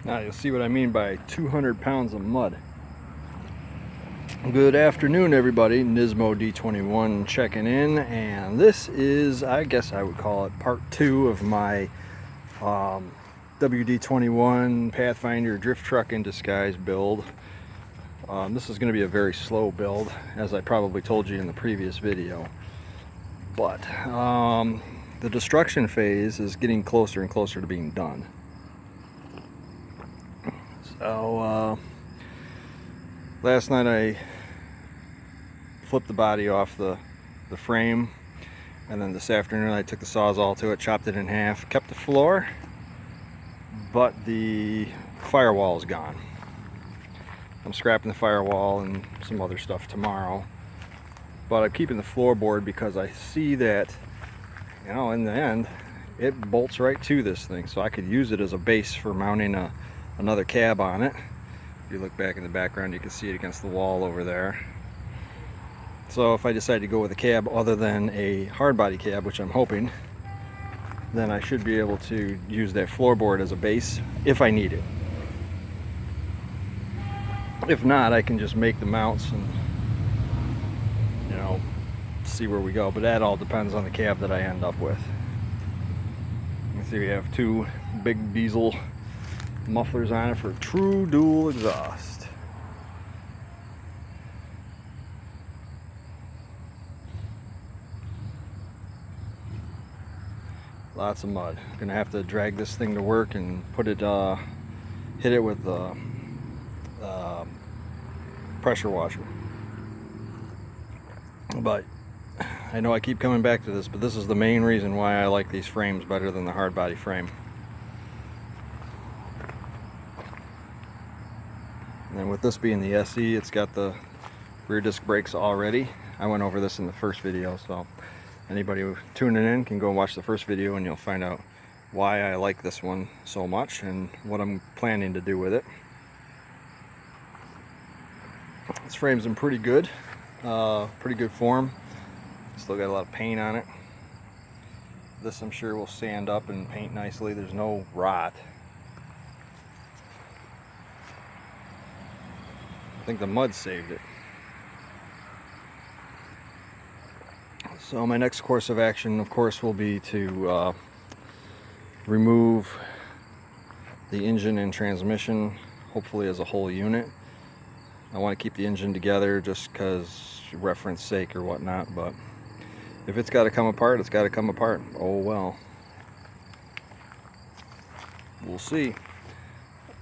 Now you'll see what I mean by 200 pounds of mud. Good afternoon, everybody. WD21 checking in, and this is, I guess I would call it, part 2 of my WD21 Pathfinder drift truck in disguise build. This is going to be a very slow build, as I probably told you in the previous video. But the destruction phase is getting closer and closer to being done. So last night I flipped the body off the frame, and then this afternoon I took the Sawzall to it, chopped it in half, kept the floor, but the firewall is gone. I'm scrapping the firewall and some other stuff tomorrow, but I'm keeping the floorboard because I see that, you know, in the end it bolts right to this thing, so I could use it as a base for mounting another cab on it. If you look back in the background, you can see it against the wall over there. So if I decide to go with a cab other than a hard body cab, which I'm hoping, then I should be able to use that floorboard as a base if I need it. If not, I can just make the mounts and, you know, see where we go. But that all depends on the cab that I end up with. You can see we have two big diesel mufflers on it for true dual exhaust. Lots of mud. Gonna have to drag this thing to work and put it, hit it with the pressure washer. But I know I keep coming back to this, but this is the main reason why I like these frames better than the hard body frame. And then with this being the SE, it's got the rear disc brakes already. I went over this in the first video, so anybody tuning in can go watch the first video and you'll find out why I like this one so much and what I'm planning to do with it. This frame's in pretty good form. Still got a lot of paint on it. This I'm sure will sand up and paint nicely. There's no rot. I think the mud saved it. So my next course of action, of course, will be to remove the engine and transmission, hopefully as a whole unit. I want to keep the engine together just because reference sake or whatnot, but if it's got to come apart, it's got to come apart. Oh well. We'll see.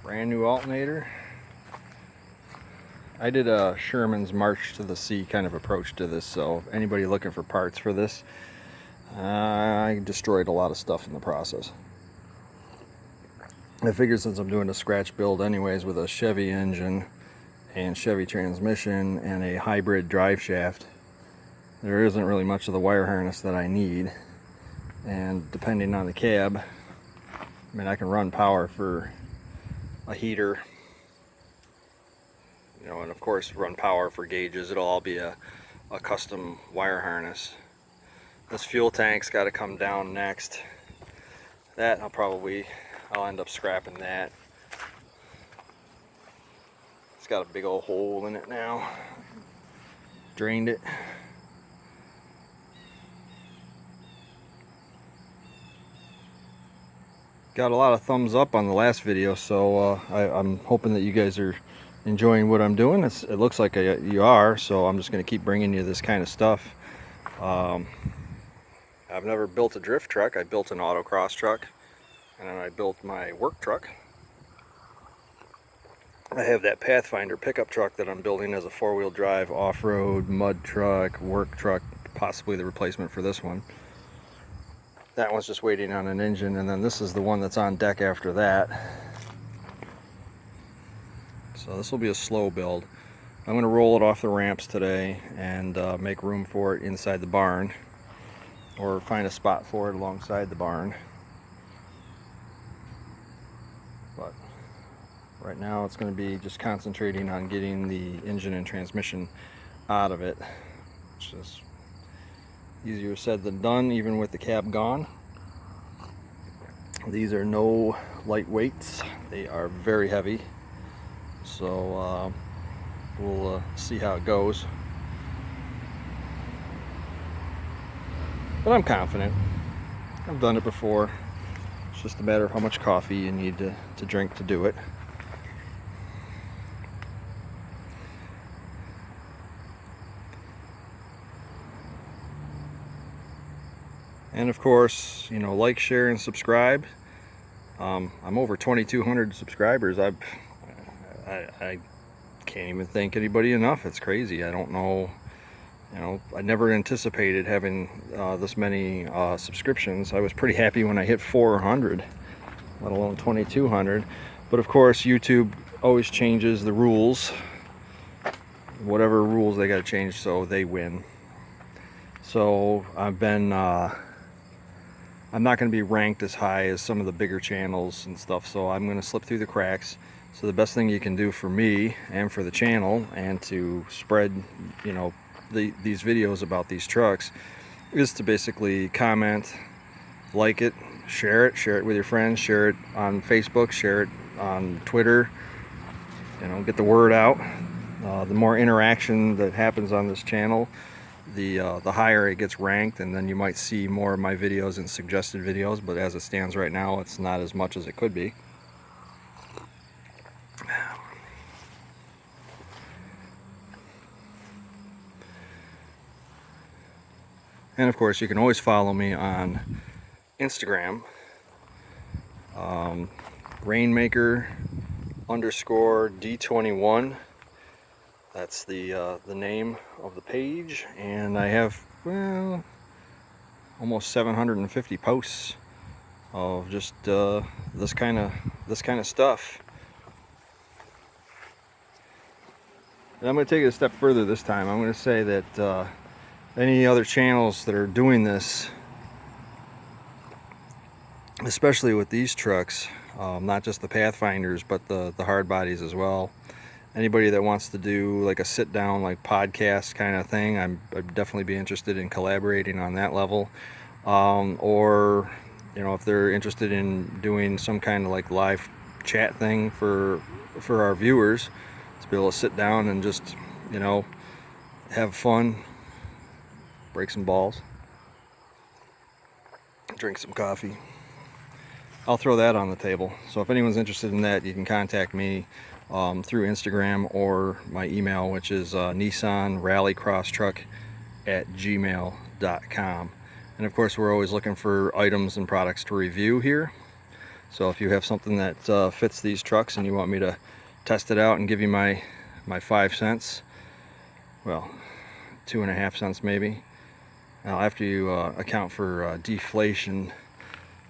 Brand new alternator. I did a Sherman's March to the Sea kind of approach to this, so anybody looking for parts for this, I destroyed a lot of stuff in the process. I figured since I'm doing a scratch build anyways with a Chevy engine and Chevy transmission and a hybrid drive shaft, there isn't really much of the wire harness that I need. And depending on the cab, I mean, I can run power for a heater, you know, and of course run power for gauges. It'll all be a custom wire harness. This fuel tank's got to come down next. That I'll end up scrapping that. It's got a big old hole in it now. Drained it. Got a lot of thumbs up on the last video, so I'm hoping that you guys are enjoying what I'm doing. It looks like you are, so I'm just going to keep bringing you this kind of stuff. I've never built a drift truck. I built an autocross truck, and then I built my work truck. I have that Pathfinder pickup truck that I'm building as a four-wheel drive off-road mud truck, work truck, possibly the replacement for this one. That one's just waiting on an engine, and then this is the one that's on deck after that. So this will be a slow build. I'm going to roll it off the ramps today and make room for it inside the barn, or find a spot for it alongside the barn. But right now it's going to be just concentrating on getting the engine and transmission out of it, which is easier said than done, even with the cab gone. These are no lightweights. They are very heavy, so we'll see how it goes. But I'm confident. I've done it before. It's just a matter of how much coffee you need to drink to do it. And of course, you know, like, share, and subscribe. I'm over 2,200 subscribers. I can't even thank anybody enough. It's crazy. I don't know. You know, I never anticipated having this many subscriptions. I was pretty happy when I hit 400, let alone 2,200. But of course, YouTube always changes the rules. Whatever rules they got to change so they win. So I've been, I'm not going to be ranked as high as some of the bigger channels and stuff. So I'm going to slip through the cracks. So the best thing you can do for me and for the channel, and to spread, you know, these videos about these trucks, is to basically comment, like it, share it with your friends, share it on Facebook, share it on Twitter, you know, get the word out. The more interaction that happens on this channel, the higher it gets ranked, and then you might see more of my videos and suggested videos. But as it stands right now, it's not as much as it could be. And of course, you can always follow me on Instagram, Rainmaker_D21. That's the name of the page, and I have, well, almost 750 posts of just this kind of stuff. And I'm going to take it a step further this time. I'm going to say that any other channels that are doing this, especially with these trucks, not just the Pathfinders, but the hard bodies as well. Anybody that wants to do like a sit down, like podcast kind of thing, I'd definitely be interested in collaborating on that level. Or, you know, if they're interested in doing some kind of like live chat thing for our viewers, to be able to sit down and just, you know, have fun, break some balls, drink some coffee. I'll throw that on the table. So if anyone's interested in that, you can contact me through Instagram or my email, which is nissanrallycrosstruck@gmail.com. And of course, we're always looking for items and products to review here. So if you have something that fits these trucks and you want me to test it out and give you my 5 cents, well, 2.5 cents maybe. Now, after you account for deflation,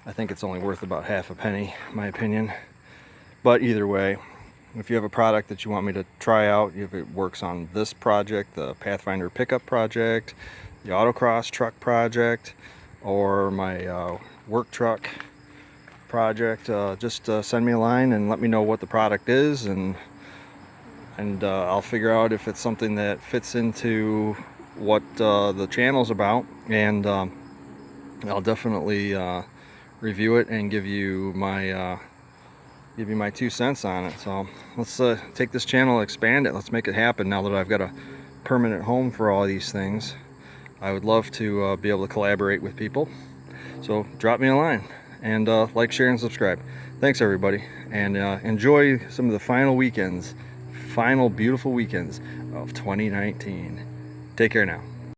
I think it's only worth about half a penny, in my opinion. But either way, if you have a product that you want me to try out, if it works on this project, the Pathfinder pickup project, the autocross truck project, or my work truck project, just send me a line and let me know what the product is, and I'll figure out if it's something that fits into what the channel's about, and I'll definitely review it and give you my 2 cents on it. So let's take this channel, expand it, let's make it happen. Now that I've got a permanent home for all these things, I would love to be able to collaborate with people. So drop me a line, and like, share, and subscribe. Thanks everybody, and enjoy some of the final beautiful weekends of 2019. Take care now.